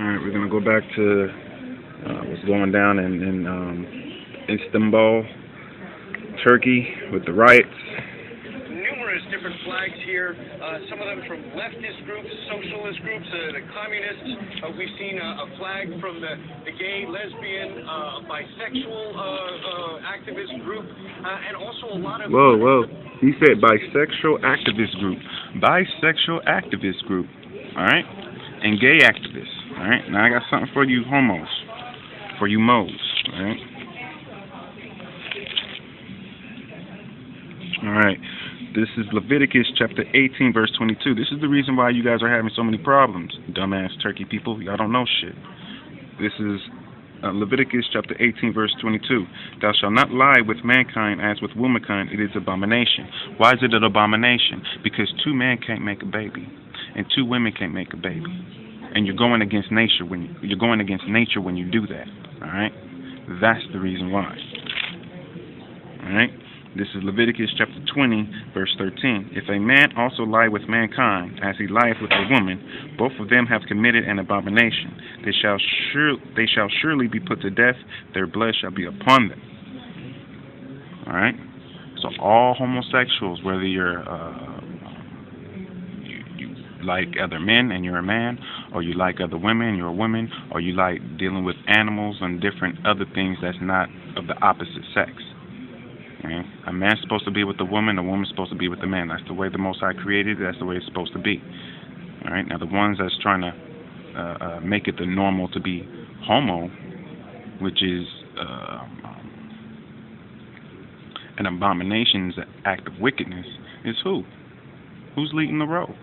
Alright, we're going to go back to what's going down in Istanbul, Turkey, with the riots. Numerous different flags here, some of them from leftist groups, socialist groups, the communists. We've seen a flag from the gay, lesbian, bisexual activist group, and also a lot of... Whoa. He said bisexual activist group. Bisexual activist group. Alright? And gay activists. Alright? Now I got something for you homos. For you moes. Alright? Alright. This is Leviticus chapter 18 verse 22. This is the reason why you guys are having so many problems. Dumbass turkey people. Y'all don't know shit. This is Leviticus chapter 18 verse 22. Thou shalt not lie with mankind as with womankind. It is abomination. Why is it an abomination? Because two men can't make a baby. And two women can't make a baby. And you're going against nature when you do that. Alright? That's the reason why. Alright? This is Leviticus chapter 20, verse 13. If a man also lie with mankind, as he lieth with a woman, both of them have committed an abomination. They shall surely be put to death. Their blood shall be upon them. All right. So all homosexuals, whether you're you like other men and you're a man, or you like other women and you're a woman, or you like dealing with animals and different other things that's not of the opposite sex. Okay? A man's supposed to be with the woman, a woman's supposed to be with the man. That's the way the Most High created it. That's the way it's supposed to be. All right. Now the ones that's trying to make it the normal to be homo, which is an abomination, is an act of wickedness, is who? Who's leading the road?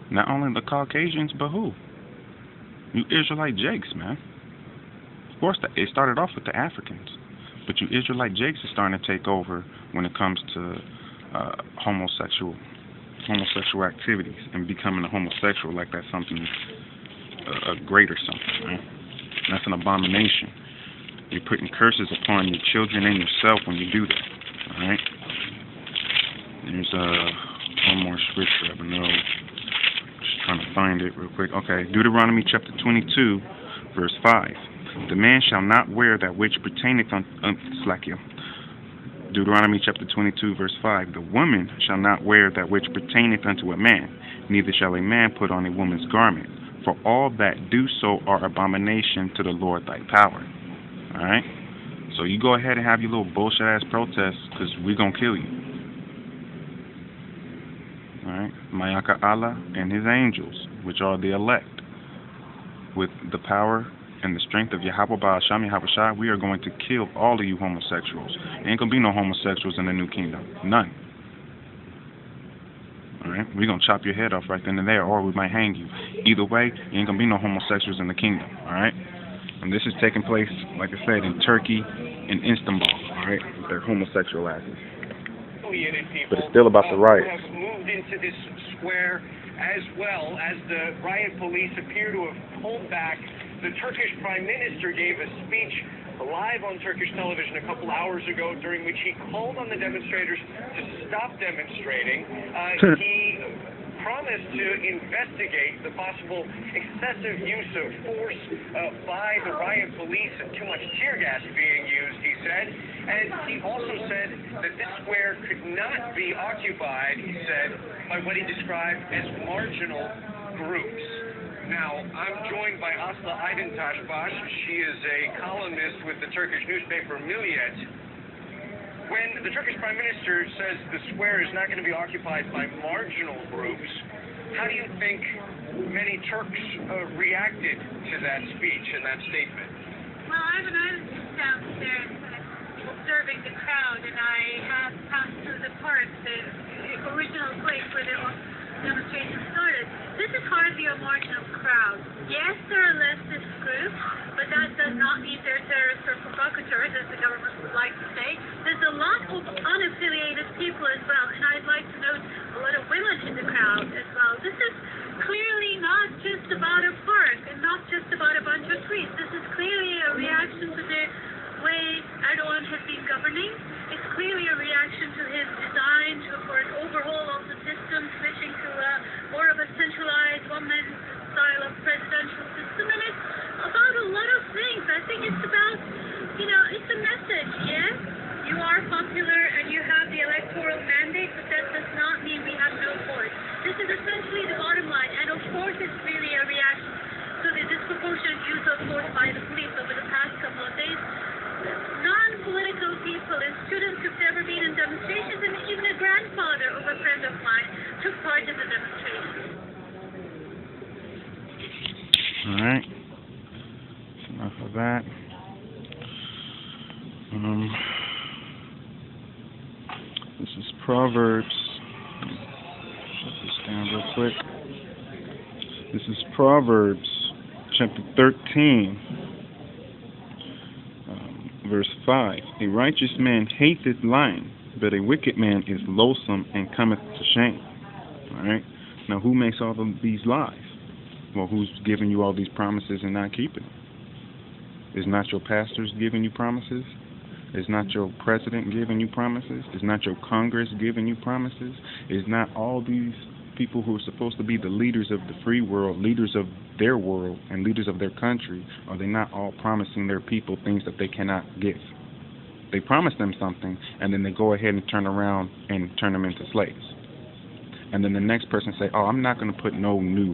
Not only the Caucasians, but who? You Israelite jakes, man. Of course, it started off with the Africans. But you Israelite jakes are starting to take over when it comes to homosexual activities and becoming a homosexual like that's something great or something, right? That's an abomination. You're putting curses upon your children and yourself when you do that, all right? There's one more scripture I know. Just trying to find it real quick. Okay, Deuteronomy chapter 22, verse 5. The man shall not wear that which pertaineth Deuteronomy chapter 22, verse 5. The woman shall not wear that which pertaineth unto a man, neither shall a man put on a woman's garment. For all that do so are abomination to the Lord thy power. Alright? So you go ahead and have your little bullshit-ass protests, because we're going to kill you. Alright? Mayakaahla and his angels, which are the elect, with the power and the strength of Yahweh Ba'asham Yahawashi, we are going to kill all of you homosexuals. There ain't going to be no homosexuals in the new kingdom. None. Alright? We're going to chop your head off right then and there, or we might hang you. Either way, there ain't going to be no homosexuals in the kingdom. Alright? And this is taking place, like I said, in Turkey, in Istanbul. Alright? With their homosexual asses. But it's still about the riots. Have moved into this square as well as the riot police appear to have pulled back. The Turkish Prime Minister gave a speech live on Turkish television a couple hours ago, during which he called on the demonstrators to stop demonstrating. He promised to investigate the possible excessive use of force by the riot police and too much tear gas being used, he said. And he also said that this square could not be occupied, he said, by what he described as marginal groups. Now, I'm joined by Aslı Aydıntaşbaş. She is a columnist with the Turkish newspaper Milliyet. When the Turkish Prime Minister says the square is not going to be occupied by marginal groups, how do you think many Turks reacted to that speech and that statement? Well, I was just downstairs observing the crowd, and I have passed through the park, the original place where the demonstration started. This is hardly a marginal crowd. Yes, there are leftist groups, but that does not mean they're terrorists or provocateurs, as the government would like to say. There's a lot of unaffiliated people as well, and I'd like to note a lot of women in the crowd as well. This is clearly not just about a park and not just about a bunch of trees. This is clearly a reaction to the way Erdogan has been governing. It's clearly a reaction to his design for an overhaul of the system, switching to more of a centralized one-man style of presidential system. Alright. Enough of that. This is Proverbs. Shut this down real quick. This is Proverbs chapter 13, verse 5. A righteous man hateth lying, but a wicked man is loathsome and cometh to shame. Alright? Now who makes all of these lies? Well, who's giving you all these promises and not keeping them? Is not your pastors giving you promises? Is not your president giving you promises? Is not your Congress giving you promises? Is not all these people who are supposed to be the leaders of the free world, leaders of their world, and leaders of their country, are they not all promising their people things that they cannot give? They promise them something, and then they go ahead and turn around and turn them into slaves. And then the next person say, oh, I'm not going to put no new,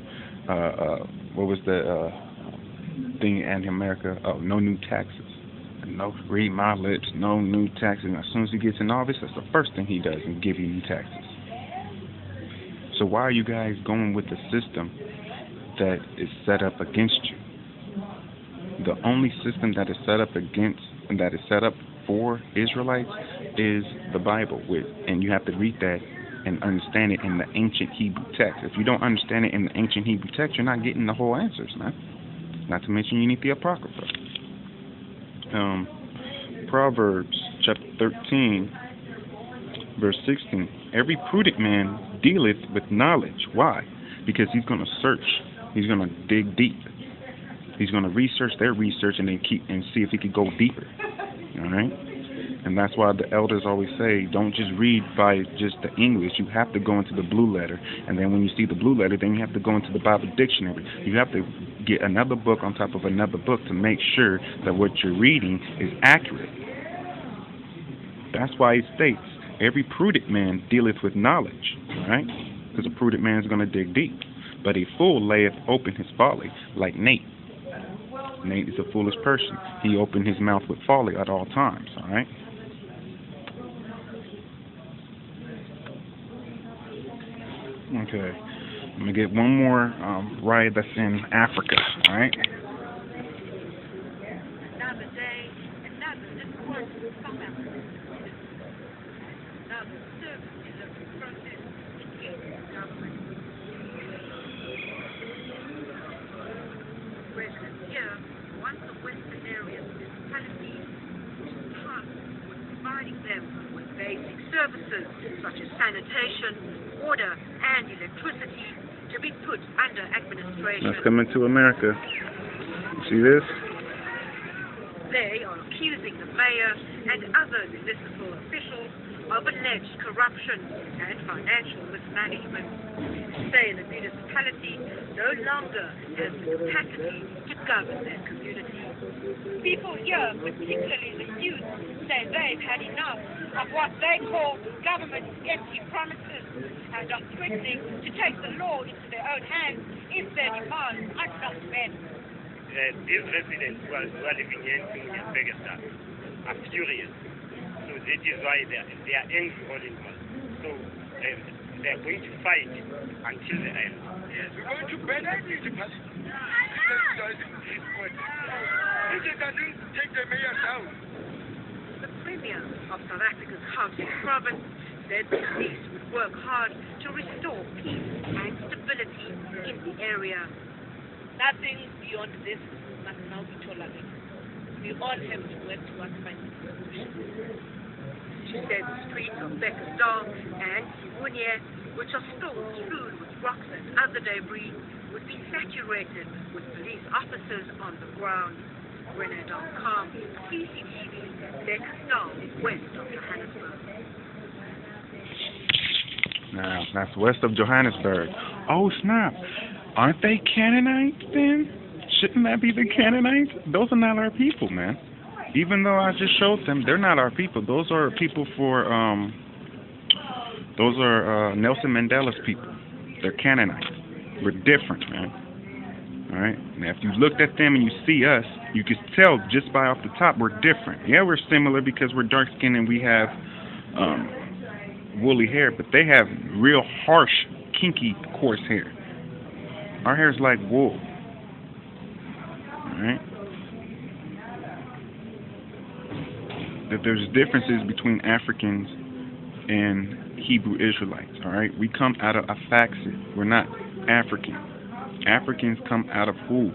what was the thing in America? Oh, no new taxes. No, read my lips, no new taxes. And as soon as he gets in office, that's the first thing he does, and give you new taxes. So why are you guys going with the system that is set up against you? The only system that is set up against and that is set up for Israelites is the Bible, and you have to read that and understand it in the ancient Hebrew text. If you don't understand it in the ancient Hebrew text, you're not getting the whole answers, man. Not to mention you need the Apocrypha. Proverbs chapter 13, verse 16. Every prudent man dealeth with knowledge. Why? Because he's going to search. He's going to dig deep. He's going to research their research and then see if he could go deeper. All right? And that's why the elders always say, don't just read by just the English. You have to go into the blue letter. And then when you see the blue letter, then you have to go into the Bible dictionary. You have to get another book on top of another book to make sure that what you're reading is accurate. That's why it states, every prudent man dealeth with knowledge. Right? Because a prudent man is going to dig deep. But a fool layeth open his folly, like Nate. Nate is a foolish person. He opened his mouth with folly at all times. All right? Okay, I'm going to get one more riot that's in Africa, all right? Another day, another discourse will come out. Another services of the process against the government. Residents here want the western area municipalities to trust with providing them with basic services such as sanitation, water and electricity to be put under administration. That's coming to America. You see this? They are accusing the mayor and other municipal officials of alleged corruption and financial mismanagement, saying the municipality no longer has the capacity to govern their community. People here, particularly the youth, say they've had enough of what they call government's empty promises and are threatening to take the law into their own hands if their demands are not met. These residents who are living in Uzbekistan are furious. So that is why they are angry all in one. So they are going to fight until the end. We're going to ban everything. Take the mayor down. The Premier of South Africa's Gauteng province said the police would work hard to restore peace and stability in the area. Nothing beyond this must now be tolerated. We all have to work towards finding a solution. She said the streets of Bekasdal and Sibunye, which are still strewn with rocks and other debris, would be saturated with police officers on the ground. Renee.com, CCTV, Bekasdal, west of Johannesburg. Now, that's west of Johannesburg. Oh, snap. Aren't they Canaanites then? Shouldn't that be the Canaanites? Those are not our people, man. Even though I just showed them, they're not our people. Those are people for, those are Nelson Mandela's people. They're Canaanites. We're different, man. All right? Now, if you looked at them and you see us, you can tell just by off the top we're different. Yeah, we're similar because we're dark-skinned and we have woolly hair, but they have real harsh, kinky, coarse hair. Our hair's like wool. Alright? That there's differences between Africans and Hebrew Israelites. Alright? We come out of Afaxid. We're not African. Africans come out of who?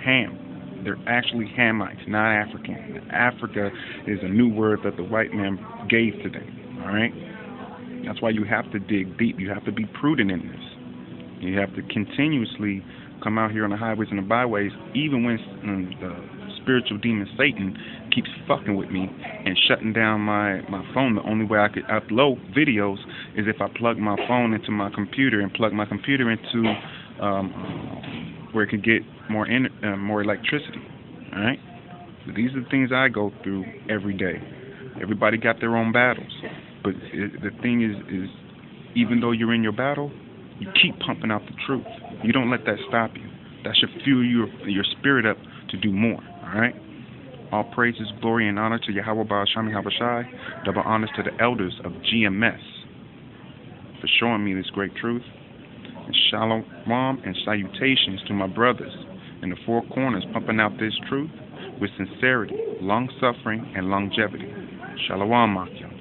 Ham. They're actually Hamites, not African. Africa is a new word that the white man gave to them. Alright? That's why you have to dig deep. You have to be prudent in this. You have to continuously come out here on the highways and the byways, even when the spiritual demon Satan keeps fucking with me and shutting down my phone. The only way I could upload videos is if I plug my phone into my computer and plug my computer into where it can get more electricity. All right? But these are the things I go through every day. Everybody got their own battles. But the thing is even though you're in your battle, you keep pumping out the truth. You don't let that stop you. That should fuel your spirit up to do more. All right? All praises, glory, and honor to Yahweh Ba'ashami Habashai. Double honors to the elders of GMS for showing me this great truth. And shalom and salutations to my brothers in the four corners pumping out this truth with sincerity, long-suffering, and longevity. Shalom, Makia.